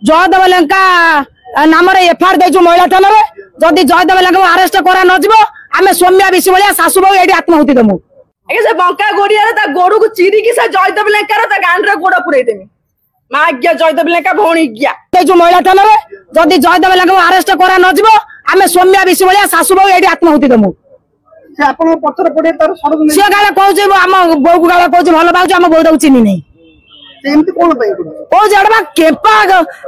जयदेव लेंका नाम एफआईआर देचु महिला थाना जदि जयदेव लेंका अरेस्ट करा नजिबो आमे सौम्या विषय भलिया सासु बहु एडी आत्माहुति देमु से बंका गोड़िया ता गोड़ को चिरिकी से जयदेव लेंका ता गांडरे गोड़ पुरै देमी मां गया जयदेव लेंका भौणी गया देचु महिला थाना जदि जयदेव लेंका अरेस्ट करा नजिबो आमे सौम्या विषय भलिया सासु बहु एडी आत्माहुति देमु से आपन पत्र पड़े तार सडक से गाला कहउछि हम बौ को गाला कहउछि भलो बाउछि हम बौ दउ चिनी नै एमती कोन पई ओ जडबा केपा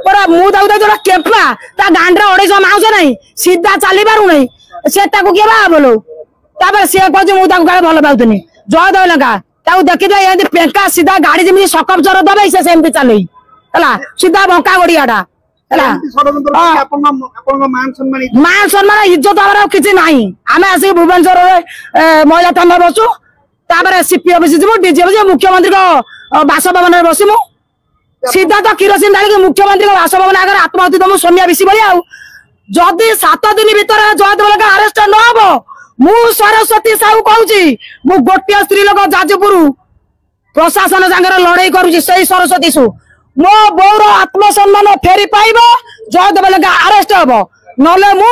परा मु दाउ दाउ जडा केपा ता गांडरा 250 माउस नै सीधा चाली बारु नै से ताको के बा बोलो तापर से कहउछि मु ताको गाला भलो बाउतनी जयदेव लेंका ताऊ देखि दे एंती पेंका सीधा गाड़ी जेमि सकप जर दबे से सेमती चालै हला सीधा बंका गोड़ियाडा हला मान सम्मान इज्जत हमरा किछि नाही आमे आसी भुवनेश्वर महिला थाना बसु तापर सीपी ऑफिस जिमु डीजी ऑफिस मुख्यमंत्री को बासभवन रे बसिमु सीधा तो किरोसिन डाली के मुख्यमंत्री को बासभवन आगर आत्माहुति दमु सौम्या विषय भलिया जदि 7 दिन भीतर जयदेव लेंका अरेस्ट न हबो मु सरस्वती साहू कहूची मु गोटिया स्त्री लोक जाजपुर प्रशासन संगे लड़ाई करूची सही सरस्वती सु मो बौर आत्मसम्मान फेरी पाइबो जयदेव लेंका अरेस्ट हबो नले मु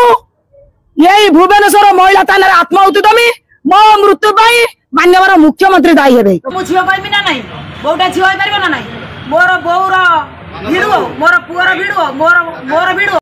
यही भुवनेश्वर महिला थाना आत्माहुति दमी मो मृत्यु पाई मान्यवर मुख्यमंत्री दायी हेबे मु झियो पाइबी ना नाही बौटा झियो पाइबो ना नाही मोर बौर भिडो मोर पुअर भिडो मोर भिडो